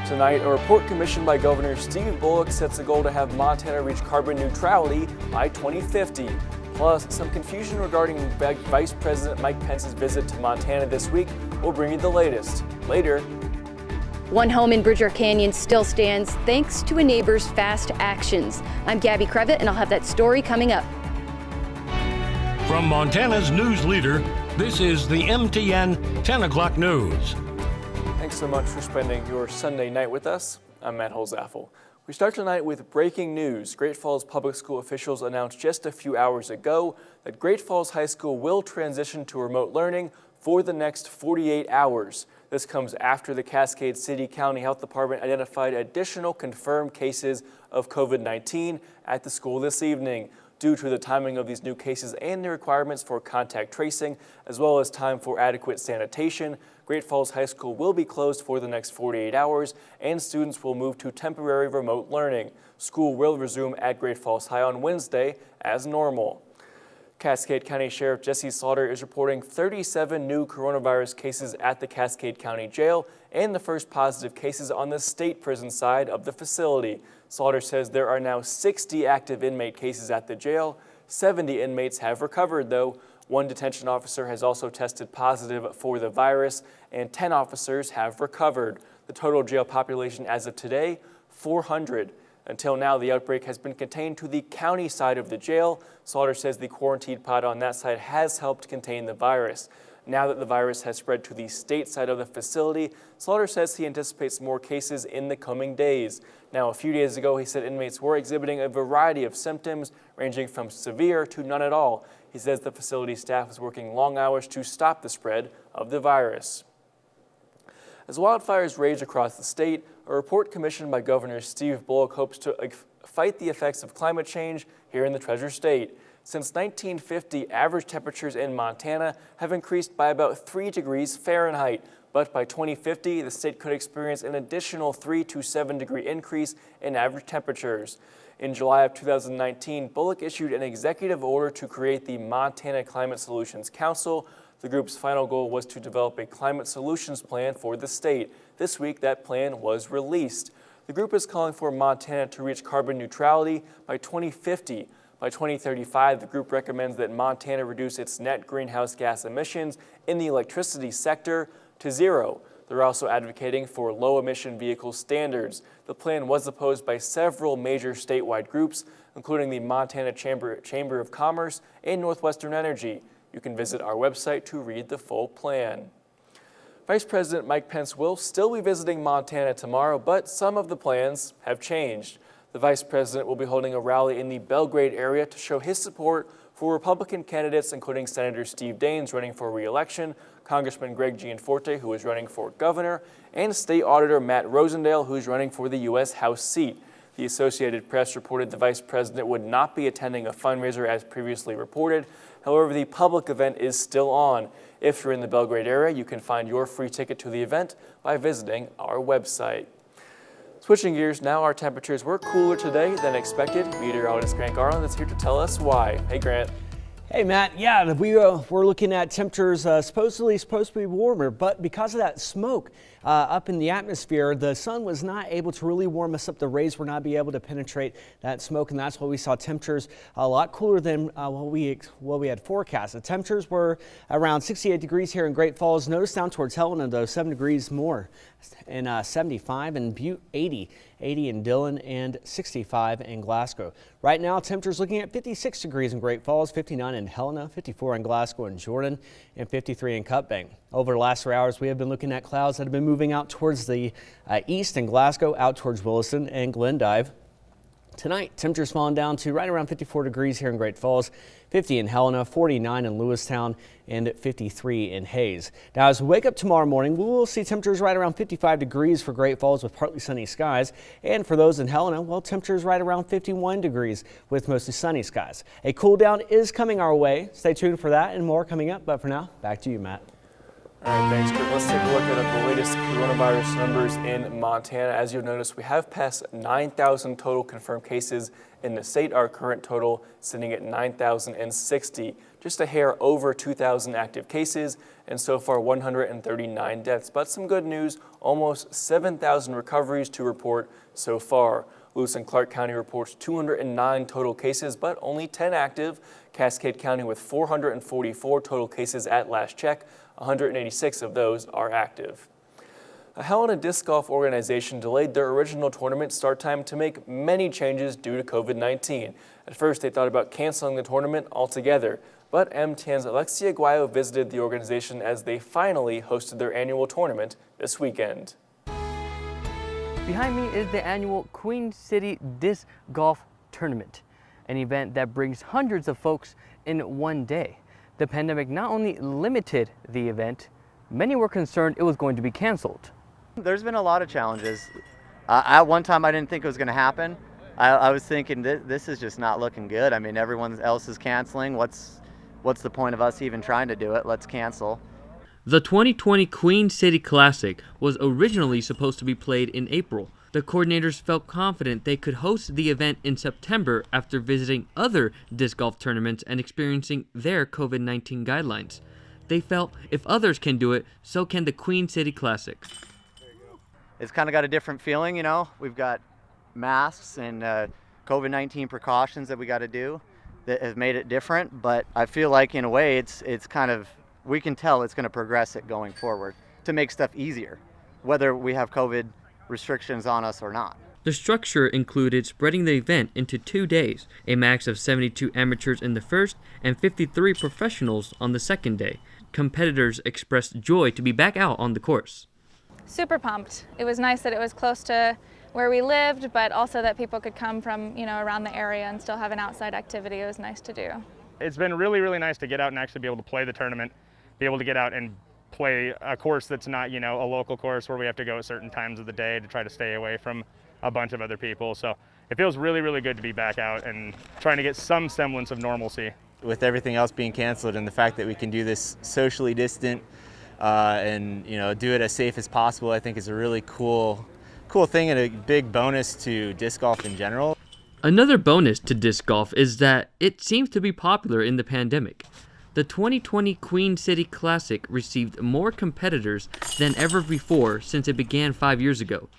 Tonight, a report commissioned by Governor Steve Bullock sets a goal to have Montana reach carbon neutrality by 2050. Plus, some confusion regarding Vice President Mike Pence's visit to Montana this week. We'll bring you the latest later. One home in Bridger Canyon still stands thanks to a neighbor's fast actions. I'm Gabby Crevitt, and I'll have that story coming up. From Montana's news leader, this is the MTN 10 o'clock news. Thanks so much for spending your Sunday night with us. I'm Matt Holzaffel. We start tonight with breaking news. Great Falls Public School officials announced just a few hours ago that Great Falls High School will transition to remote learning for the next 48 hours. This comes after the Cascade City County Health Department identified additional confirmed cases of COVID-19 at the school this evening. Due to the timing of these new cases and the requirements for contact tracing, as well as time for adequate sanitation, Great Falls High School will be closed for the next 48 hours, and students will move to temporary remote learning. School will resume at Great Falls High on Wednesday as normal. Cascade County Sheriff Jesse Slaughter is reporting 37 new coronavirus cases at the Cascade County Jail and the first positive cases on the state prison side of the facility. Slaughter says there are now 60 active inmate cases at the jail. 70 inmates have recovered, though. One detention officer has also tested positive for the virus, and 10 officers have recovered. The total jail population as of today, 400. Until now, the outbreak has been contained to the county side of the jail. Slaughter says the quarantine pod on that side has helped contain the virus. Now that the virus has spread to the state side of the facility, Slaughter says he anticipates more cases in the coming days. Now, a few days ago, he said inmates were exhibiting a variety of symptoms, ranging from severe to none at all. He says the facility staff is working long hours to stop the spread of the virus. As wildfires rage across the state, a report commissioned by Governor Steve Bullock hopes to fight the effects of climate change here in the Treasure State. Since 1950, average temperatures in Montana have increased by about 3 degrees Fahrenheit. But by 2050, the state could experience an additional 3 to 7 degree increase in average temperatures. In July of 2019, Bullock issued an executive order to create the Montana Climate Solutions Council. The group's final goal was to develop a climate solutions plan for the state. This week, that plan was released. The group is calling for Montana to reach carbon neutrality by 2050. By 2035, the group recommends that Montana reduce its net greenhouse gas emissions in the electricity sector to zero. They're also advocating for low-emission vehicle standards. The plan was opposed by several major statewide groups, including the Montana Chamber of Commerce and Northwestern Energy. You can visit our website to read the full plan. Vice President Mike Pence will still be visiting Montana tomorrow, but some of the plans have changed. The Vice President will be holding a rally in the Belgrade area to show his support for Republican candidates, including Senator Steve Daines running for re-election, Congressman Greg Gianforte, who is running for governor, and State Auditor Matt Rosendale, who is running for the U.S. House seat. The Associated Press reported the Vice President would not be attending a fundraiser as previously reported. However, the public event is still on. If you're in the Belgrade area, you can find your free ticket to the event by visiting our website. Switching gears now, our temperatures were cooler today than expected. Meteorologist Grant Garland is here to tell us why. Hey, Grant. Hey, Matt. Yeah, we're looking at temperatures supposed to be warmer, but because of that smoke up in the atmosphere, the sun was not able to really warm us up. The rays were not be able to penetrate that smoke, and that's why we saw temperatures a lot cooler than what we had forecast. The temperatures were around 68 degrees here in Great Falls. Notice down towards Helena, though, 7 degrees more, and 75 in Butte, 80 in Dillon, and 65 in Glasgow. Right now, temperatures looking at 56 degrees in Great Falls, 59 in Helena, 54 in Glasgow and Jordan, and 53 in Cut Bank. Over the last 3 hours, we have been looking at clouds that have been moving out towards the east in Glasgow, out towards Williston and Glendive. Tonight, temperatures falling down to right around 54 degrees here in Great Falls, 50 in Helena, 49 in Lewistown, and 53 in Hayes. Now, as we wake up tomorrow morning, we will see temperatures right around 55 degrees for Great Falls with partly sunny skies. And for those in Helena, well, temperatures right around 51 degrees with mostly sunny skies. A cool down is coming our way. Stay tuned for that and more coming up. But for now, back to you, Matt. All right, thanks, Kurt. Let's take a look at the latest coronavirus numbers in Montana. As you'll notice, we have passed 9,000 total confirmed cases in the state. Our current total sitting at 9,060. just a hair over 2,000 active cases, and so far 139 deaths. But some good news, almost 7,000 recoveries to report so far. Lewis and Clark County reports 209 total cases, but only 10 active. Cascade County with 444 total cases at last check. 186 of those are active. A Helena disc golf organization delayed their original tournament start time to make many changes due to COVID-19. At first, they thought about canceling the tournament altogether, but MTN's Alexia Guayo visited the organization as they finally hosted their annual tournament this weekend. Behind me is the annual Queen City Disc Golf Tournament, an event that brings hundreds of folks in one day. The pandemic not only limited the event, many were concerned it was going to be canceled. There's been a lot of challenges. At one time I didn't think it was going to happen. I was thinking this is just not looking good. I mean, everyone else is canceling. What's the point of us even trying to do it? Let's cancel. The 2020 Queen City Classic was originally supposed to be played in April. The coordinators felt confident they could host the event in September after visiting other disc golf tournaments and experiencing their COVID-19 guidelines. They felt if others can do it, so can the Queen City Classic. It's kind of got a different feeling, you know. We've got masks and COVID-19 precautions that we got to do that have made it different, but I feel like in a way it's kind of, we can tell it's going to progress it going forward to make stuff easier, whether we have COVID restrictions on us or not. The structure included spreading the event into 2 days, a max of 72 amateurs in the first and 53 professionals on the second day. Competitors expressed joy to be back out on the course. Super pumped. It was nice that it was close to where we lived, but also that people could come from, around the area and still have an outside activity. It was nice to do. It's been really, really nice to get out and actually be able to play the tournament, be able to get out and play a course that's not, a local course where we have to go at certain times of the day to try to stay away from a bunch of other people. So it feels really, really good to be back out and trying to get some semblance of normalcy. With everything else being canceled and the fact that we can do this socially distant and do it as safe as possible, I think is a really cool thing and a big bonus to disc golf in general. Another bonus to disc golf is that it seems to be popular in the pandemic. The 2020 Queen City Classic received more competitors than ever before since it began 5 years ago.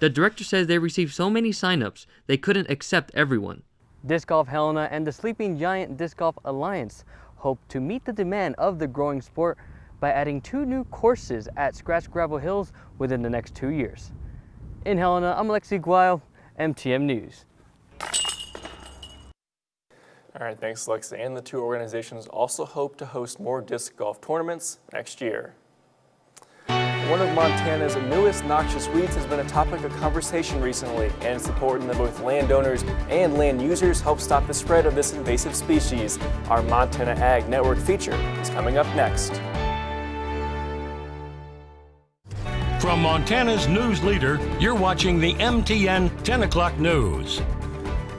The director says they received so many signups they couldn't accept everyone. Disc Golf Helena and the Sleeping Giant Disc Golf Alliance hope to meet the demand of the growing sport by adding 2 new courses at Scratch Gravel Hills within the next 2 years. In Helena, I'm Alexi Guile, MTN News. All right, thanks, Lexi. And the two organizations also hope to host more disc golf tournaments next year. One of Montana's newest noxious weeds has been a topic of conversation recently, and it's important that both landowners and land users help stop the spread of this invasive species. Our Montana Ag Network feature is coming up next. From Montana's news leader, you're watching the MTN 10 o'clock news.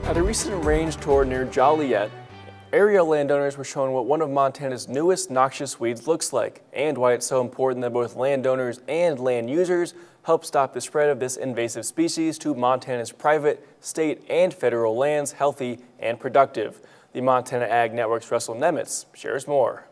At a recent range tour near Joliet, area landowners were shown what one of Montana's newest noxious weeds looks like and why it's so important that both landowners and land users help stop the spread of this invasive species to Montana's private, state, and federal lands healthy and productive. The Montana Ag Network's Russell Nemitz shares more.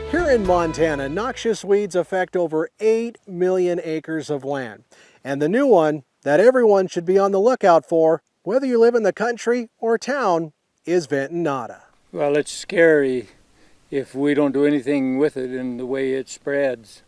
Here in Montana, noxious weeds affect over 8 million acres of land. And the new one that everyone should be on the lookout for, whether you live in the country or town, is ventonata. Well, it's scary if we don't do anything with it in the way it spreads.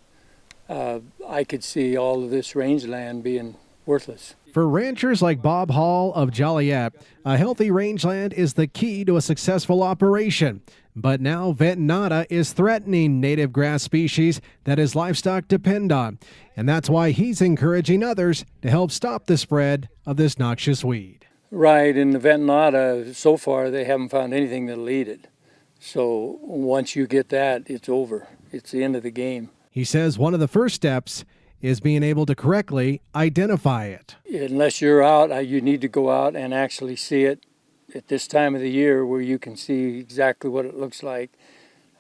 I could see all of this rangeland being worthless. For ranchers like Bob Hall of Joliet, a healthy rangeland is the key to a successful operation. But now ventonata is threatening native grass species that his livestock depend on. And that's why he's encouraging others to help stop the spread of this noxious weed. Right, in the ventonata, so far they haven't found anything that'll eat it. So once you get that, it's over. It's the end of the game. He says one of the first steps is being able to correctly identify it. Unless you're out, you need to go out and actually see it at this time of the year where you can see exactly what it looks like.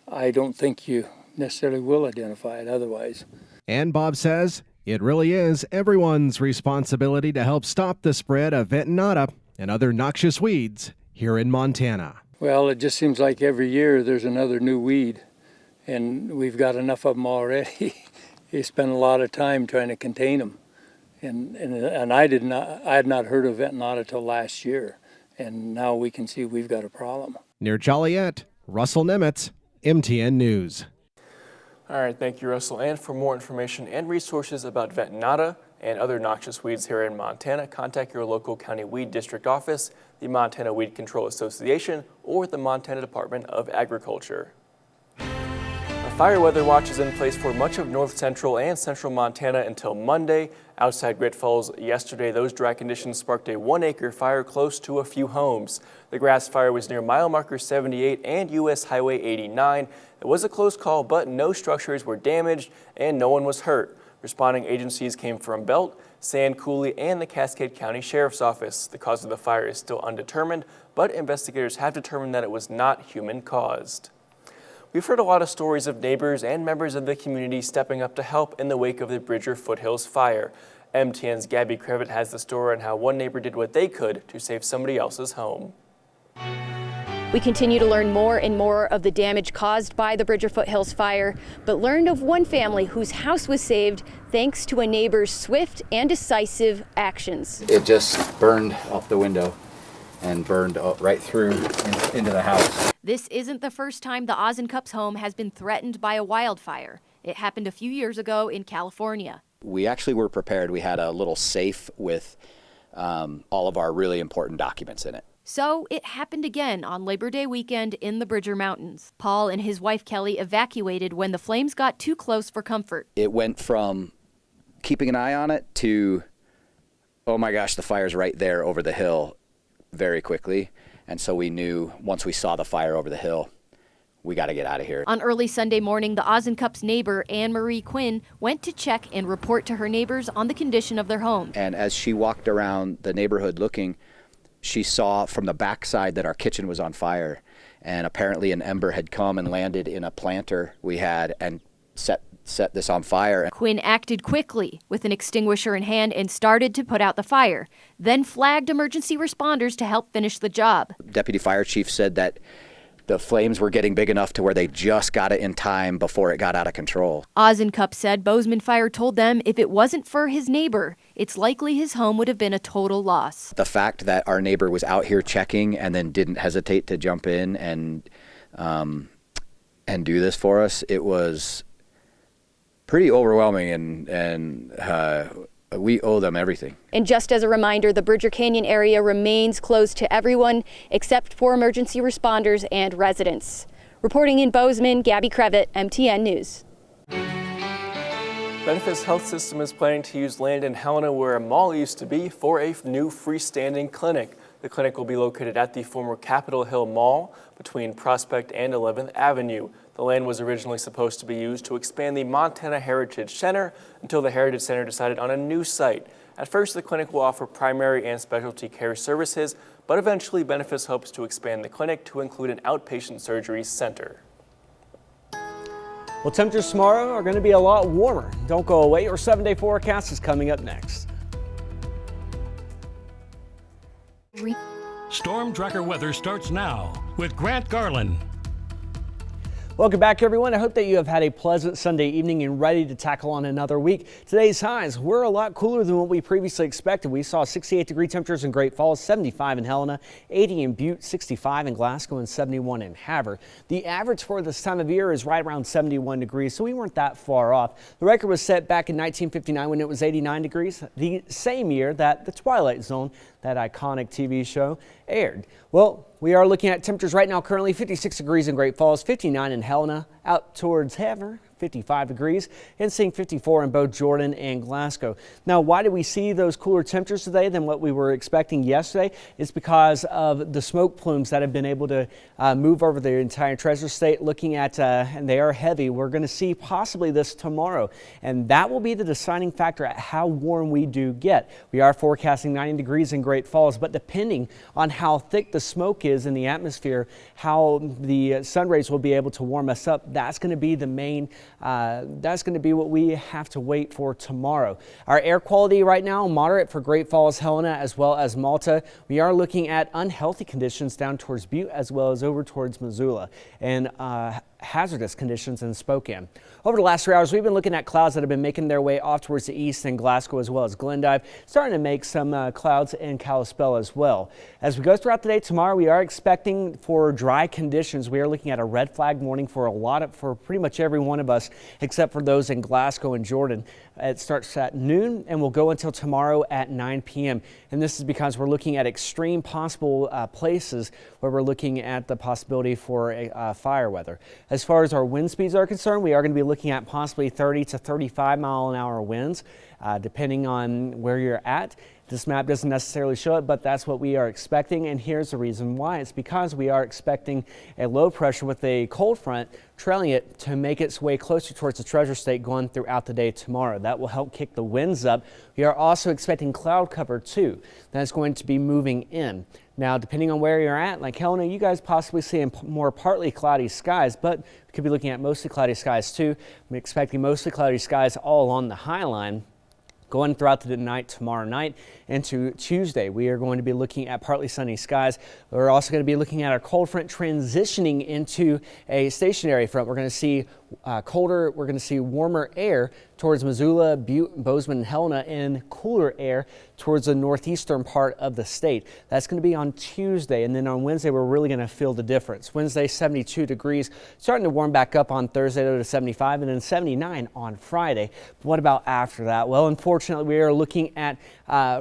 I don't think you necessarily will identify it otherwise. And Bob says it really is everyone's responsibility to help stop the spread of ventonata and other noxious weeds here in Montana. Well, it just seems like every year there's another new weed, and we've got enough of them already. You spend a lot of time trying to contain them, and I had not heard of Vetonata till last year, and now we can see we've got a problem. Near Joliet, Russell Nemitz, MTN News. All right, thank you, Russell. And for more information and resources about Vetonata and other noxious weeds here in Montana, contact your local county weed district office, the Montana Weed Control Association, or the Montana Department of Agriculture. A fire weather watch is in place for much of north central and central Montana until Monday. Outside Great Falls yesterday, those dry conditions sparked a 1-acre fire close to a few homes. The grass fire was near mile marker 78 and U.S. Highway 89. It was a close call, but no structures were damaged and no one was hurt. Responding agencies came from Belt, Sand Coulee, and the Cascade County Sheriff's Office. The cause of the fire is still undetermined, but investigators have determined that it was not human-caused. We've heard a lot of stories of neighbors and members of the community stepping up to help in the wake of the Bridger Foothills fire. MTN's Gabby Crevitt has the story on how one neighbor did what they could to save somebody else's home. We continue to learn more and more of the damage caused by the Bridger Foothills fire, but learned of one family whose house was saved thanks to a neighbor's swift and decisive actions. It just burned up the window and burned right through into the house. This isn't the first time the Ozenkup's home has been threatened by a wildfire. It happened a few years ago in California. We actually were prepared. We had a little safe with all of our really important documents in it. So it happened again on Labor Day weekend in the Bridger Mountains. Paul and his wife Kelly evacuated when the flames got too close for comfort. It went from keeping an eye on it to, oh my gosh, the fire's right there over the hill, very quickly. And so we knew once we saw the fire over the hill, we got to get out of here. On early Sunday morning, the Ozenkup's neighbor, Anne Marie Quinn, went to check and report to her neighbors on the condition of their home. And as she walked around the neighborhood looking, she saw from the backside that our kitchen was on fire. And apparently an ember had come and landed in a planter we had and set this on fire. Quinn acted quickly with an extinguisher in hand and started to put out the fire, then flagged emergency responders to help finish the job. Deputy Fire Chief said that the flames were getting big enough to where they just got it in time before it got out of control. Ozenkup said Bozeman Fire told them if it wasn't for his neighbor, it's likely his home would have been a total loss. The fact that our neighbor was out here checking and then didn't hesitate to jump in and do this for us, it was pretty overwhelming, and we owe them everything. And just as a reminder, the Bridger Canyon area remains closed to everyone except for emergency responders and residents. Reporting in Bozeman, Gabby Crevitt, MTN News. Memphis Health System is planning to use land in Helena where a mall used to be for a new freestanding clinic. The clinic will be located at the former Capitol Hill Mall between Prospect and 11th Avenue. The land was originally supposed to be used to expand the Montana Heritage Center until the Heritage Center decided on a new site. At first, the clinic will offer primary and specialty care services, but eventually Memphis hopes to expand the clinic to include an outpatient surgery center. Well, temperatures tomorrow are going to be a lot warmer. Don't go away. Your 7-day forecast is coming up next. Storm Tracker weather starts now with Grant Garland. Welcome back, everyone. I hope that you have had a pleasant Sunday evening and ready to tackle on another week. Today's highs were a lot cooler than what we previously expected. We saw 68-degree temperatures in Great Falls, 75 in Helena, 80 in Butte, 65 in Glasgow, and 71 in Havre. The average for this time of year is right around 71 degrees, so we weren't that far off. The record was set back in 1959 when it was 89 degrees, the same year that The Twilight Zone, that iconic TV show, aired. Well, we are looking at temperatures right now currently 56 degrees in Great Falls, 59 in Helena, out towards Havre, 55 degrees, and seeing 54 in both Jordan and Glasgow. Now, why did we see those cooler temperatures today than what we were expecting yesterday? It's because of the smoke plumes that have been able to move over the entire Treasure State. Looking at, and they are heavy, we're going to see possibly this tomorrow, and that will be the deciding factor at how warm we do get. We are forecasting 90 degrees in Great Falls, but depending on how thick the smoke is in the atmosphere, how the sun rays will be able to warm us up, that's going to be the main that's going to be what we have to wait for tomorrow. Our air quality right now, moderate for Great Falls, Helena, as well as Malta. We are looking at unhealthy conditions down towards Butte as well as over towards Missoula, and hazardous conditions in Spokane. Over the last 3 hours, we've been looking at clouds that have been making their way off towards the east in Glasgow as well as Glendive, starting to make some clouds in Kalispell as well. As we go throughout the day tomorrow, we are expecting for dry conditions. We are looking at a red flag warning for pretty much every one of us, except for those in Glasgow and Jordan. It starts at noon and will go until tomorrow at 9 p.m. And this is because we're looking at extreme possible places where we're looking at the possibility for fire weather. As far as our wind speeds are concerned, we are going to be looking at possibly 30 to 35 mile an hour winds, depending on where you're at. This map doesn't necessarily show it, but that's what we are expecting, and here's the reason why. It's because we are expecting a low pressure with a cold front trailing it to make its way closer towards the Treasure State going throughout the day tomorrow. That will help kick the winds up. We are also expecting cloud cover too. That's going to be moving in. Now, depending on where you're at, like Helena, you guys possibly seeing more partly cloudy skies, but we could be looking at mostly cloudy skies too. I'm expecting mostly cloudy skies all along the high line. Going throughout the night tomorrow night into Tuesday, we are going to be looking at partly sunny skies. We're also going to be looking at our cold front transitioning into a stationary front. We're going to see colder, we're going to see warmer air towards Missoula, Butte, Bozeman, and Helena, and cooler air towards the northeastern part of the state. That's going to be on Tuesday, and then on Wednesday, we're really going to feel the difference. Wednesday, 72 degrees, starting to warm back up on Thursday to 75, and then 79 on Friday. But what about after that? Well, unfortunately, we are looking at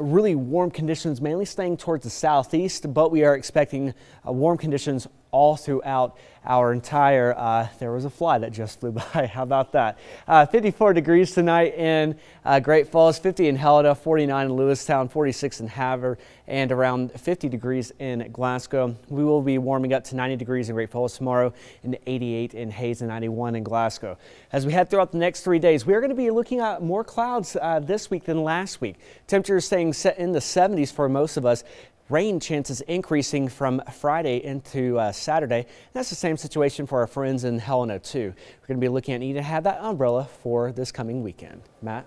really warm conditions, mainly staying towards the southeast, but we are expecting warm conditions all throughout our entire, there was a fly that just flew by. How about that? 54 degrees tonight in Great Falls, 50 in Helena, 49 in Lewistown, 46 in Havre, and around 50 degrees in Glasgow. We will be warming up to 90 degrees in Great Falls tomorrow and 88 in Hayes and 91 in Glasgow. As we head throughout the next 3 days, we are going to be looking at more clouds this week than last week. Temperatures staying set in the 70s for most of us. Rain chances increasing from Friday into Saturday. That's the same situation for our friends in Helena too. We're going to be looking at needing to have that umbrella for this coming weekend. Matt?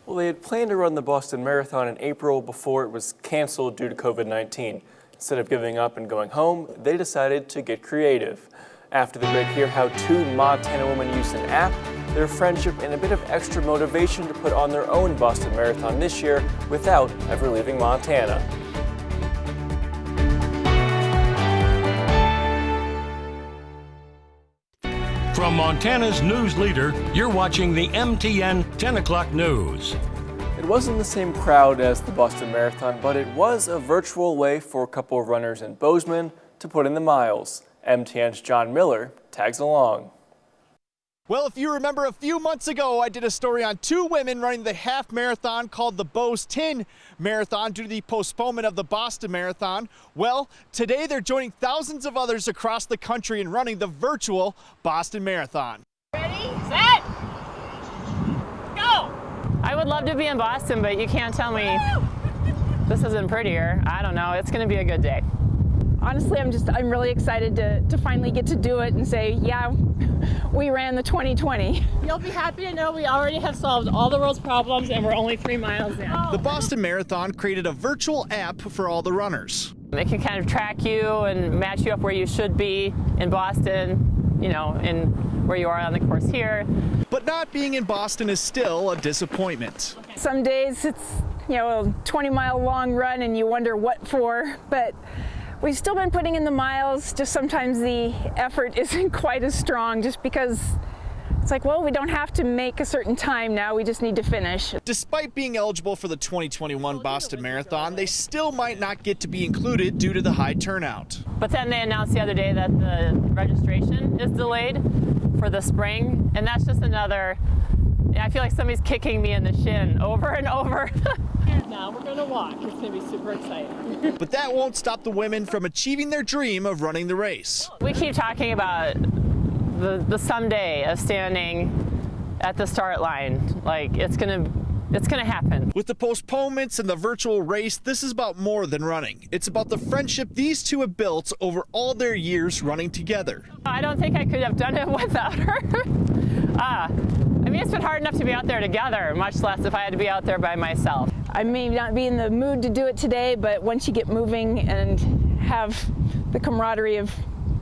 Well, they had planned to run the Boston Marathon in April before it was canceled due to COVID-19. Instead of giving up and going home, they decided to get creative. After the break, hear how 2 Montana women used an app, their friendship, and a bit of extra motivation to put on their own Boston Marathon this year without ever leaving Montana. From Montana's news leader, you're watching the MTN 10 o'clock news. It wasn't the same crowd as the Boston Marathon, but it was a virtual way for a couple of runners in Bozeman to put in the miles. MTN's John Miller tags along. Well, if you remember a few months ago, I did a story on 2 women running the half marathon called the Boston Marathon due to the postponement of the Boston Marathon. Well, today they're joining thousands of others across the country in running the virtual Boston Marathon. Ready, set, go! I would love to be in Boston, but you can't tell me this isn't prettier. I don't know, it's gonna be a good day. Honestly, I'm really excited to finally get to do it and say, yeah, we ran the 2020. You'll be happy to know we already have solved all the world's problems and we're only 3 miles in. The Boston Marathon created a virtual app for all the runners. It can kind of track you and match you up where you should be in Boston, you know, and where you are on the course here. But not being in Boston is still a disappointment. Some days it's, you know, a 20-mile long run and you wonder what for, but we've still been putting in the miles, just sometimes the effort isn't quite as strong just because it's like, well, we don't have to make a certain time now, we just need to finish. Despite being eligible for the 2021 Boston Marathon, they still might not get to be included due to the high turnout. But then they announced the other day that the registration is delayed for the spring, and that's just another, I feel like somebody's kicking me in the shin over and over. Now we're gonna walk. It's gonna be super exciting. But that won't stop the women from achieving their dream of running the race. We keep talking about the someday of standing at the start line. Like it's gonna happen. With the postponements and the virtual race, this is about more than running. It's about the friendship these 2 have built over all their years running together. I don't think I could have done it without her. I mean, it's been hard enough to be out there together, much less if I had to be out there by myself. I may not be in the mood to do it today, but once you get moving and have the camaraderie of,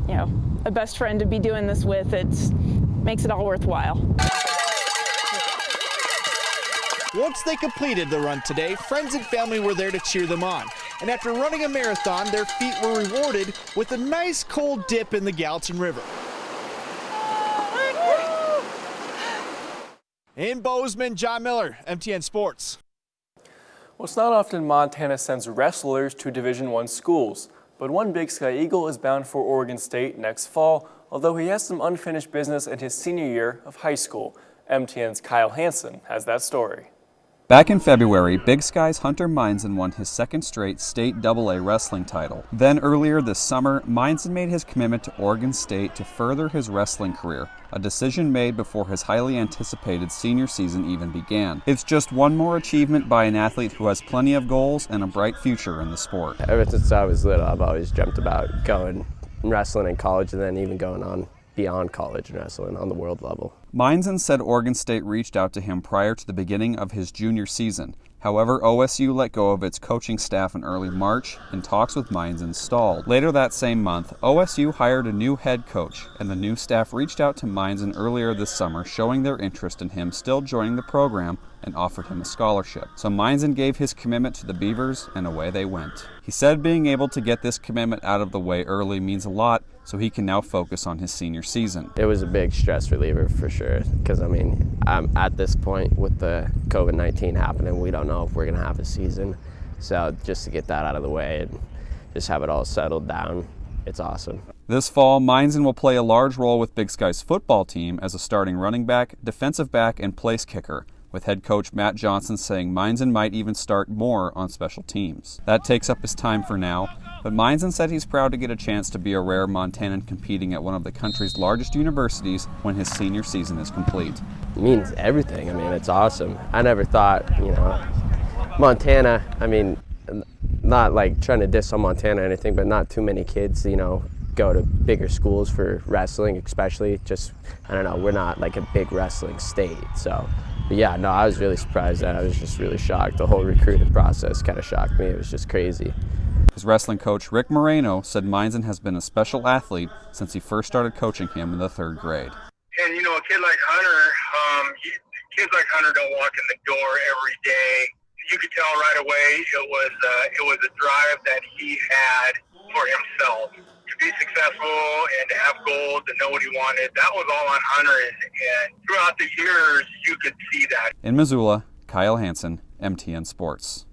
you know, a best friend to be doing this with, it makes it all worthwhile. Once they completed the run today, friends and family were there to cheer them on. And after running a marathon, their feet were rewarded with a nice cold dip in the Gallatin River. In Bozeman, John Miller, MTN Sports. Well, it's not often Montana sends wrestlers to Division I schools, but one Big Sky Eagle is bound for Oregon State next fall, although he has some unfinished business in his senior year of high school. MTN's Kyle Hansen has that story. Back in February, Big Sky's Hunter Meinzen won his second straight state AA wrestling title. Then earlier this summer, Meinzen made his commitment to Oregon State to further his wrestling career, a decision made before his highly anticipated senior season even began. It's just one more achievement by an athlete who has plenty of goals and a bright future in the sport. Ever since I was little, I've always dreamt about going wrestling in college and then even going on beyond college and wrestling on the world level. Meinzen said Oregon State reached out to him prior to the beginning of his junior season. However, OSU let go of its coaching staff in early March, and talks with Meinzen stalled. Later that same month, OSU hired a new head coach, and the new staff reached out to Meinzen earlier this summer, showing their interest in him still joining the program and offered him a scholarship. So Meinzen gave his commitment to the Beavers, and away they went. He said being able to get this commitment out of the way early means a lot, so he can now focus on his senior season. It was a big stress reliever for sure, because I mean, I'm at this point with the COVID-19 happening, we don't know if we're going to have a season. So just to get that out of the way and just have it all settled down, it's awesome. This fall, Meinzen will play a large role with Big Sky's football team as a starting running back, defensive back, and place kicker, with head coach Matt Johnson saying Meinzen might even start more on special teams. That takes up his time for now, but Meinzen said he's proud to get a chance to be a rare Montanan competing at one of the country's largest universities when his senior season is complete. It means everything. I mean, it's awesome. I never thought, you know, Montana, I mean, not like trying to diss on Montana or anything, but not too many kids, you know, go to bigger schools for wrestling, especially. Just, I don't know, we're not like a big wrestling state, so. But yeah, no, I was really surprised that I was just really shocked. The whole recruiting process kind of shocked me. It was just crazy. His wrestling coach, Rick Moreno, said Meinzen has been a special athlete since he first started coaching him in the 3rd grade. And, you know, a kid like Hunter, kids like Hunter don't walk in the door every day. You could tell right away it was a drive that he had for himself. To be successful and to have goals and know what he wanted, that was all on Hunter. And throughout the years, you could see that. In Missoula, Kyle Hansen, MTN Sports.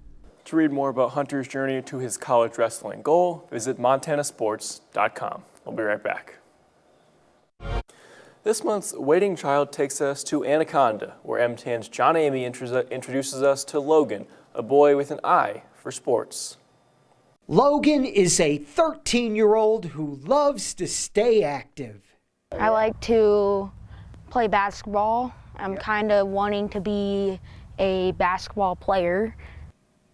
To read more about Hunter's journey to his college wrestling goal, visit montanasports.com. We'll be right back. This month's Waiting Child takes us to Anaconda, where MTN's John Amy introduces us to Logan, a boy with an eye for sports. Logan is a 13-year-old who loves to stay active. I like to play basketball. I'm kind of wanting to be a basketball player.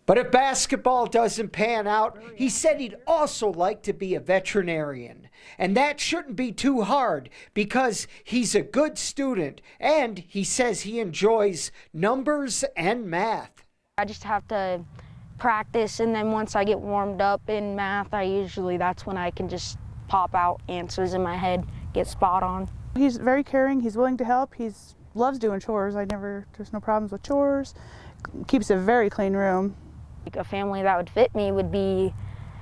But if basketball doesn't pan out, he said he'd also like to be a veterinarian. And that shouldn't be too hard because he's a good student and he says he enjoys numbers and math. I just have to practice, and then once I get warmed up in math, that's when I can just pop out answers in my head, get spot on. He's very caring, he's willing to help, he loves doing chores. There's no problems with chores, keeps a very clean room. A family that would fit me would be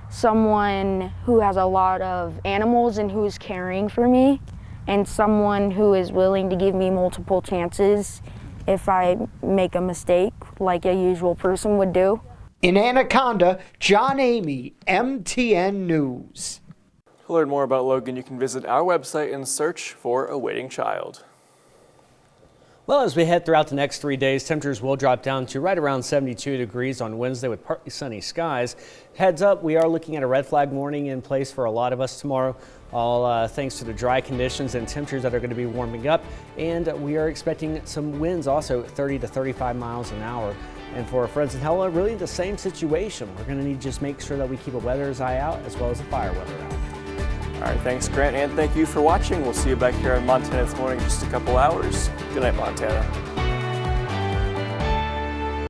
someone who has a lot of animals and who's caring for me, and someone who is willing to give me multiple chances if I make a mistake like a usual person would do. In Anaconda, John Amy, MTN News. To learn more about Logan, you can visit our website and search for A Waiting Child. Well, as we head throughout the next 3 days, temperatures will drop down to right around 72 degrees on Wednesday with partly sunny skies. Heads up, we are looking at a red flag warning in place for a lot of us tomorrow, all thanks to the dry conditions and temperatures that are going to be warming up. And we are expecting some winds also 30 to 35 miles an hour. And for our friends in Helena, really the same situation. We're going to need to just make sure that we keep a weather's eye out as well as a fire weather out. All right, thanks, Grant, and thank you for watching. We'll see you back here on Montana This Morning in just a couple hours. Good night, Montana.